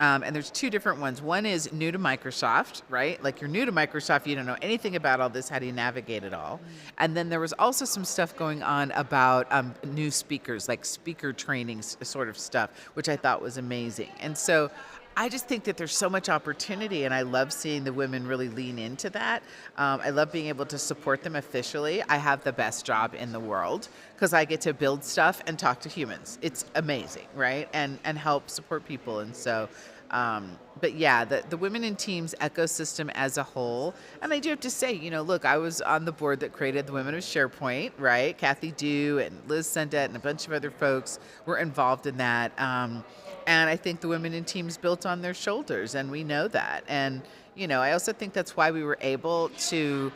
And there's two different ones. One is new to Microsoft, right? Like you're new to Microsoft, you don't know anything about all this. How do you navigate it all? And then there was also some stuff going on about new speakers, like speaker trainings sort of stuff, which I thought was amazing. And so I just think that there's so much opportunity, and I love seeing the women really lean into that. I love being able to support them officially. I have the best job in the world because I get to build stuff and talk to humans. It's amazing, right? And help support people. And so, but yeah, the Women in Teams ecosystem as a whole. And I do have to say, look, I was on the board that created the Women of SharePoint, right? Kathy Dew and Liz Sendet and a bunch of other folks were involved in that. And I think the Women in Teams built on their shoulders, and we know that. And, I also think that's why we were able to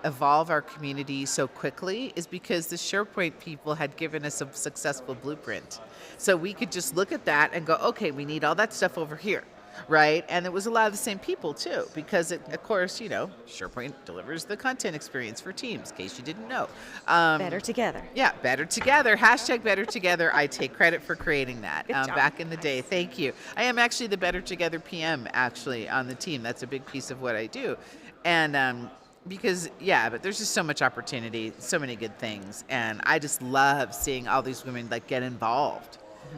evolve our community so quickly, is because the SharePoint people had given us a successful blueprint. So we could just look at that and go, okay, we need all that stuff over here. Right? And it was a lot of the same people too, because of course, SharePoint delivers the content experience for Teams, in case you didn't know. Better together. Yeah, better together. Hashtag better together. I take credit for creating that back in the day. Thank you. I am actually the Better Together PM actually on the team. That's a big piece of what I do. And because, but there's just so much opportunity, so many good things. And I just love seeing all these women get involved.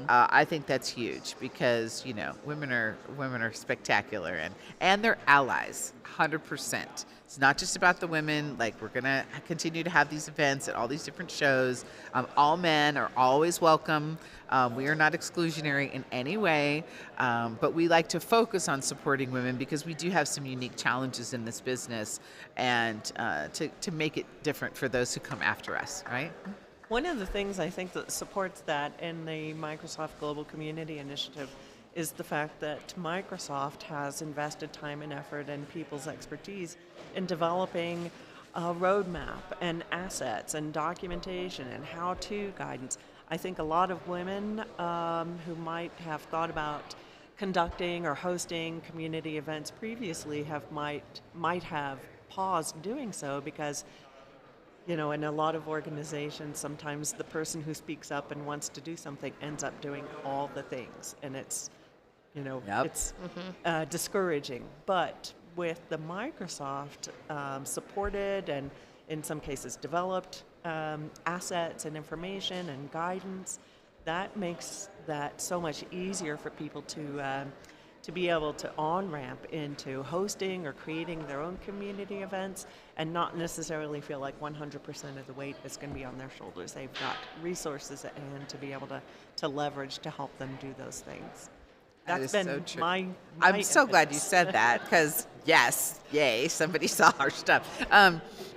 I think that's huge because women are spectacular and they're allies, 100%. It's not just about the women. We're gonna continue to have these events at all these different shows. All men are always welcome. We are not exclusionary in any way, but we like to focus on supporting women because we do have some unique challenges in this business, and to make it different for those who come after us, right? One of the things I think that supports that in the Microsoft Global Community Initiative is the fact that Microsoft has invested time and effort and people's expertise in developing a roadmap and assets and documentation and how-to guidance. I think a lot of women who might have thought about conducting or hosting community events previously might have paused doing so because in a lot of organizations, sometimes the person who speaks up and wants to do something ends up doing all the things, and it's, it's discouraging. But with the Microsoft supported and in some cases developed assets and information and guidance, that makes that so much easier for people to to be able to on-ramp into hosting or creating their own community events and not necessarily feel like 100% of the weight is going to be on their shoulders. They've got resources at hand to be able to leverage to help them do those things. That That's is been so true. my I'm so glad you impetus. said that because, yes, yay, somebody saw our stuff.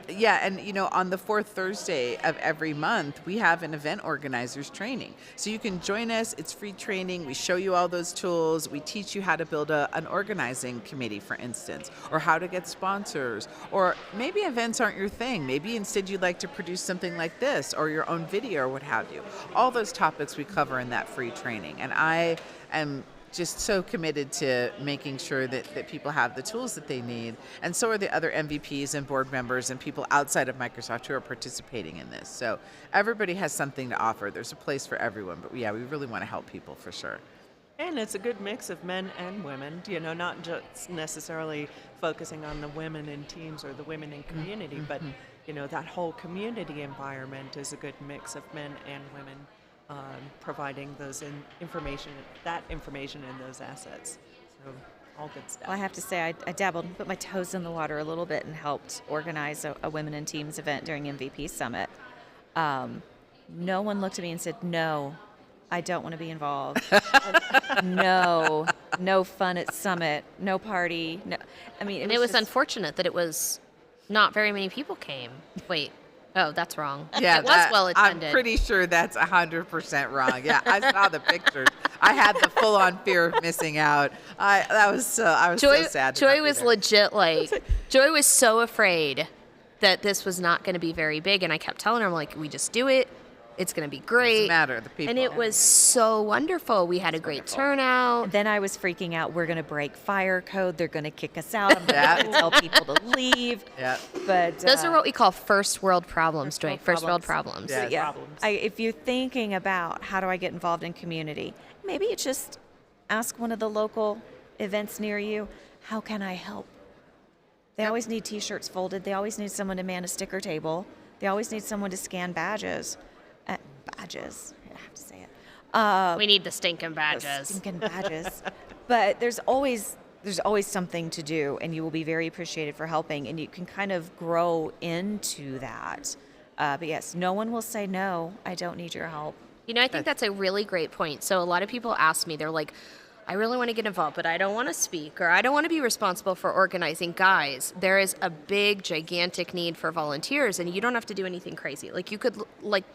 Yeah, and on the fourth Thursday of every month, we have an event organizers training. So you can join us. It's free training. We show you all those tools. We teach you how to build an organizing committee, for instance, or how to get sponsors. Or maybe events aren't your thing. Maybe instead you'd like to produce something like this or your own video or what have you. All those topics we cover in that free training. And I am just so committed to making sure that people have the tools that they need. And so are the other MVPs and board members and people outside of Microsoft who are participating in this. So everybody has something to offer. There's a place for everyone. But yeah, we really want to help people for sure. And it's a good mix of men and women, not just necessarily focusing on the women in teams or the women in community, but that whole community environment is a good mix of men and women. Providing those information and those assets. So all good stuff. Well, I have to say, I dabbled and put my toes in the water a little bit and helped organize a Women in Teams event during MVP Summit. No one looked at me and said, no, I don't want to be involved. No fun at Summit, no party. No, I mean, And it was just, unfortunate that it was not very many people came. Wait. Oh, that's wrong. Yeah, it was well attended. I'm pretty sure that's 100% wrong. Yeah, I saw the pictures. I had the full-on fear of missing out. I was so sad. to Joy not be was there. legit Joy was so afraid that this was not going to be very big, and I kept telling her, I'm like, we just do it. It's going to be great. Doesn't matter, the people. And it was so wonderful. We had a great turnout. Then I was freaking out. We're going to break fire code. They're going to kick us out. I'm going to tell people to leave. Yeah. But Those are what we call first world problems, Joy. world First world problems. problems. Yeah. Problems. If you're thinking about how do I get involved in community, maybe you just ask one of the local events near you, how can I help? They always need T-shirts folded. They always need someone to man a sticker table. They always need someone to scan badges. I have to say it. We need the stinking badges. Stinking badges. But there's always something to do, and you will be very appreciated for helping, and you can kind of grow into that. But yes, no one will say, no, I don't need your help. I think that's a really great point. So a lot of people ask me, they're like, I really want to get involved, but I don't want to speak, or I don't want to be responsible for organizing. Guys, there is a big, gigantic need for volunteers, and you don't have to do anything crazy. Like, you could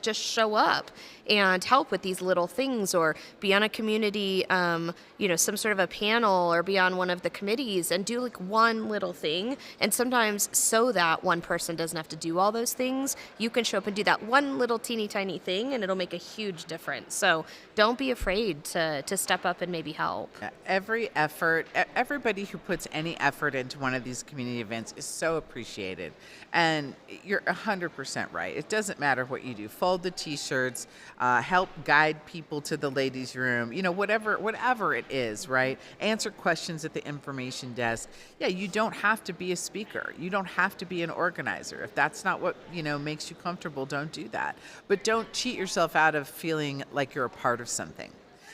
just show up and help with these little things, or be on a community, some sort of a panel, or be on one of the committees and do one little thing. And sometimes, so that one person doesn't have to do all those things, you can show up and do that one little teeny tiny thing, and it'll make a huge difference. So don't be afraid to step up and maybe help. Everybody who puts any effort into one of these community events is so appreciated. And you're 100% right. It doesn't matter what you do. Fold the T-shirts, help guide people to the ladies' room, whatever it is, right? Answer questions at the information desk. Yeah, you don't have to be a speaker. You don't have to be an organizer. If that's not what, makes you comfortable, don't do that. But don't cheat yourself out of feeling like you're a part of something.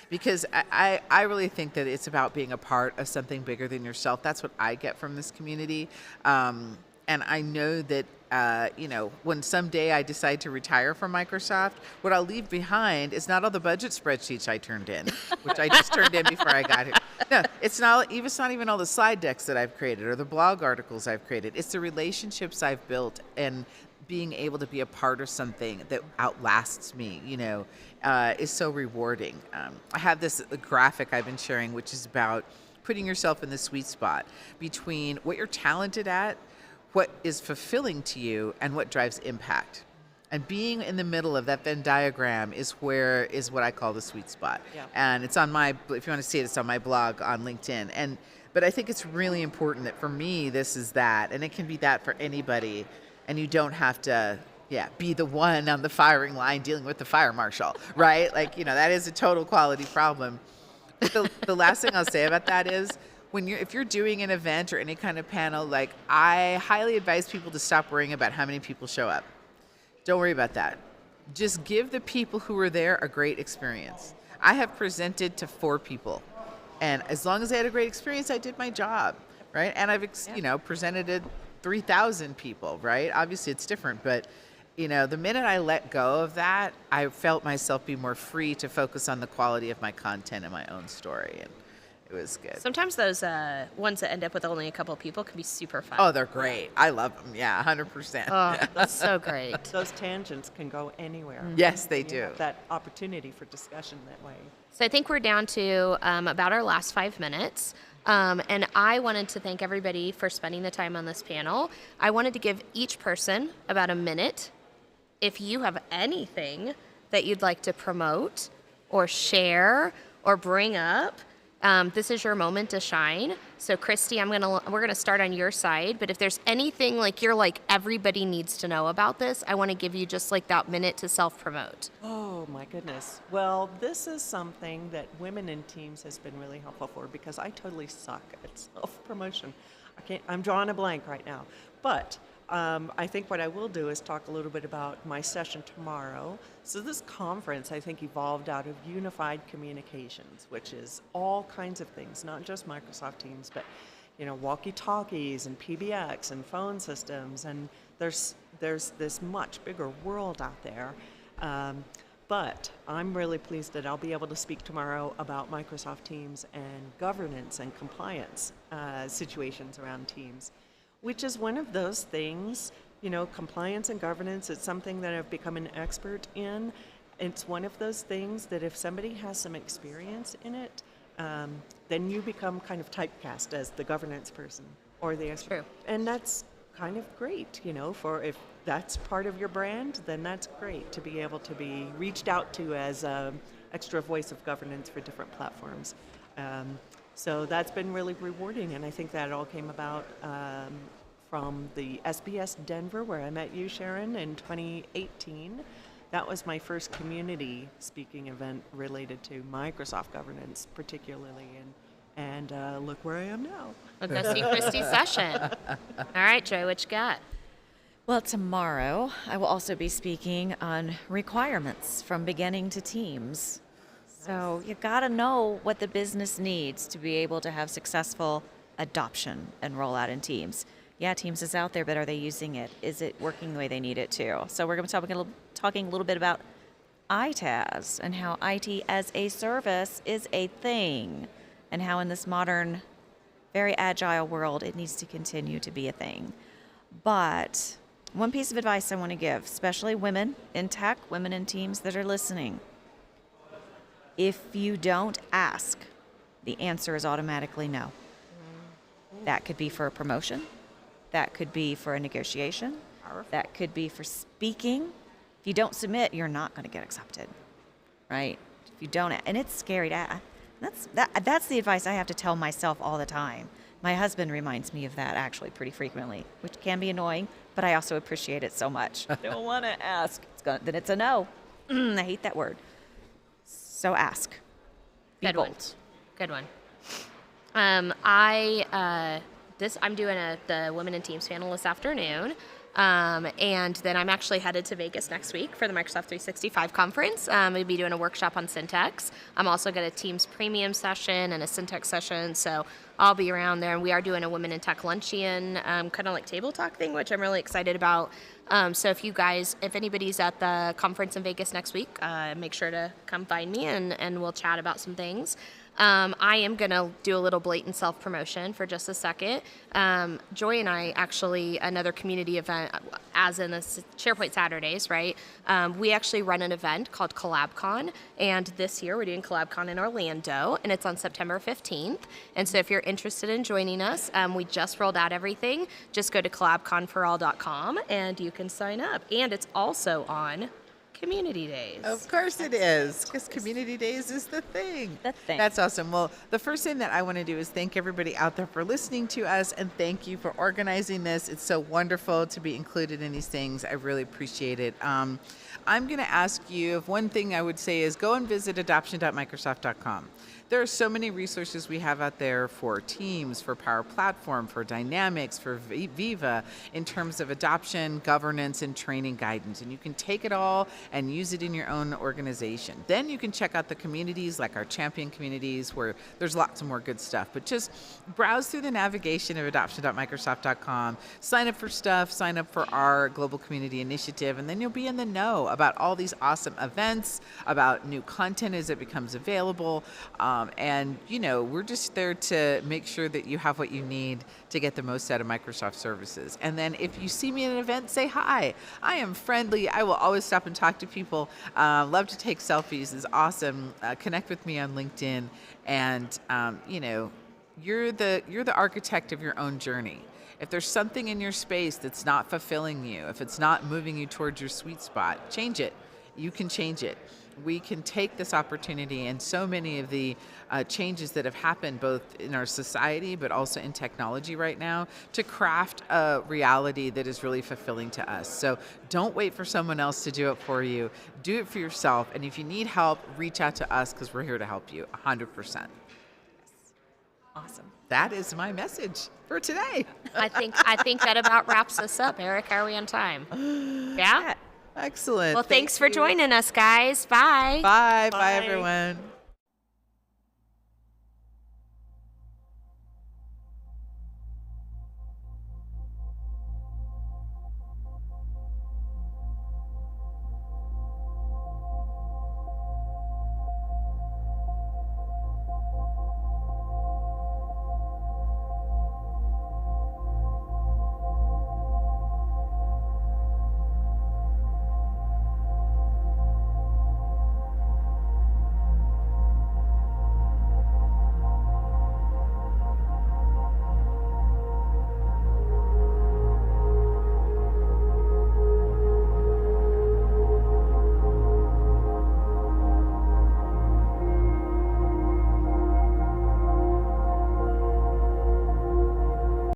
Because I really think that it's about being a part of something bigger than yourself. That's what I get from this community. And I know that, when someday I decide to retire from Microsoft, what I'll leave behind is not all the budget spreadsheets I turned in, which I just turned in before I got here. No, it's not even all the slide decks that I've created or the blog articles I've created. It's the relationships I've built and being able to be a part of something that outlasts me, is so rewarding. I have this graphic I've been sharing, which is about putting yourself in the sweet spot between what you're talented at, what is fulfilling to you, and what drives impact. And being in the middle of that Venn diagram is what I call the sweet spot. Yeah. And it's on if you want to see it, it's on my blog on LinkedIn. But I think it's really important that for me, this is that, and it can be that for anybody. And you don't have to, be the one on the firing line dealing with the fire marshal, right? That is a total quality problem. But the last thing I'll say about that is, if you're doing an event or any kind of panel, I highly advise people to stop worrying about how many people show up. Don't worry about that. Just give the people who were there a great experience. I have presented to 4 people. And as long as I had a great experience, I did my job, right? And I've, presented to 3,000 people, right? Obviously, it's different, but the minute I let go of that, I felt myself be more free to focus on the quality of my content and my own story, and it was good. Sometimes those ones that end up with only a couple of people can be super fun. Oh, they're great. I love them. Yeah, 100%. Oh, that's so great. Those tangents can go anywhere. Yes, they You do. have that opportunity for discussion that way. So I think we're down to about our last 5 minutes. And I wanted to thank everybody for spending the time on this panel. I wanted to give each person about a minute. If you have anything that you'd like to promote or share or bring up, this is your moment to shine. So Christy, we're gonna start on your side, but if there's anything you're like everybody needs to know about this, I want to give you just that minute to self-promote. Oh my goodness. Well, this is something that Women in Teams has been really helpful for, because I totally suck at self-promotion. I'm drawing a blank right now. But I think what I will do is talk a little bit about my session tomorrow. So this conference, I think, evolved out of unified communications, which is all kinds of things, not just Microsoft Teams, but walkie-talkies and PBX and phone systems, and there's this much bigger world out there. But I'm really pleased that I'll be able to speak tomorrow about Microsoft Teams and governance and compliance situations around Teams, which is one of those things, compliance and governance, it's something that I've become an expert in. It's one of those things that if somebody has some experience in it, then you become kind of typecast as the governance person or the expert. True. And that's kind of great, for if that's part of your brand, then that's great to be able to be reached out to as an extra voice of governance for different platforms. So that's been really rewarding, and I think that all came about from the SBS Denver, where I met you, Sharon, in 2018. That was my first community speaking event related to Microsoft governance, particularly, and look where I am now. We'll go see Christy's session. All right, Joy, what you got? Well, tomorrow I will also be speaking on requirements from beginning to Teams. So you got to know what the business needs to be able to have successful adoption and rollout in Teams. Yeah, Teams is out there, but are they using it? Is it working the way they need it to? So we're going to be talking a little bit about ITaaS and how IT as a service is a thing, and how in this modern, very agile world, it needs to continue to be a thing. But one piece of advice I want to give, especially women in tech, women in Teams that are listening. If you don't ask, the answer is automatically no. That could be for a promotion. That could be for a negotiation. That could be for speaking. If you don't submit, you're not going to get accepted, right? If you don't, and it's scary to ask. That's the advice I have to tell myself all the time. My husband reminds me of that actually pretty frequently, which can be annoying, but I also appreciate it so much. I don't want to ask. Then it's a no. I hate that word. So ask. Be Good bold. one. Good one. I'm doing the Women in Teams panel this afternoon. And then I'm actually headed to Vegas next week for the Microsoft 365 conference. We'll be doing a workshop on syntax. I'm also got a Teams premium session and a syntax session, so I'll be around there. And we are doing a Women in Tech luncheon, kind of like table talk thing, which I'm really excited about. So if anybody's at the conference in Vegas next week, make sure to come find me and we'll chat about some things. I am going to do a little blatant self-promotion for just a second. Joy and I actually, another community event, as in the SharePoint Saturdays, right? We actually run an event called CollabCon, and this year we're doing CollabCon in Orlando, and it's on September 15th. And so if you're interested in joining us, we just rolled out everything. Just go to collabconforall.com, and you can sign up. And it's also on Community Days. Of course it is, because Community Days is the thing. The thing. That's awesome. Well, the first thing that I want to do is thank everybody out there for listening to us, and thank you for organizing this. It's so wonderful to be included in these things. I really appreciate it. I'm going to ask you, if one thing I would say is go and visit adoption.microsoft.com. there are so many resources we have out there for Teams, for Power Platform, for Dynamics, for Viva, in terms of adoption, governance, and training guidance. And you can take it all and use it in your own organization. Then you can check out the communities like our champion communities where there's lots of more good stuff. But just browse through the navigation of adoption.microsoft.com, sign up for stuff, sign up for our Global Community Initiative, and then you'll be in the know about all these awesome events, about new content as it becomes available. And, we're just there to make sure that you have what you need to get the most out of Microsoft services. And then if you see me at an event, say hi. I am friendly. I will always stop and talk to people. Love to take selfies. It's awesome. Connect with me on LinkedIn. And, you're the architect of your own journey. If there's something in your space that's not fulfilling you, if it's not moving you towards your sweet spot, change it. You can change it. We can take this opportunity and so many of the changes that have happened both in our society but also in technology right now to craft a reality that is really fulfilling to us. So don't wait for someone else to do it for you. Do it for yourself. And if you need help, reach out to us because we're here to help you 100%. Awesome. That is my message for today. I think that about wraps us up. Eric, are we on time? Yeah? Excellent. Well, thanks for you. joining us, guys. Bye. Bye. Bye, Bye. everyone.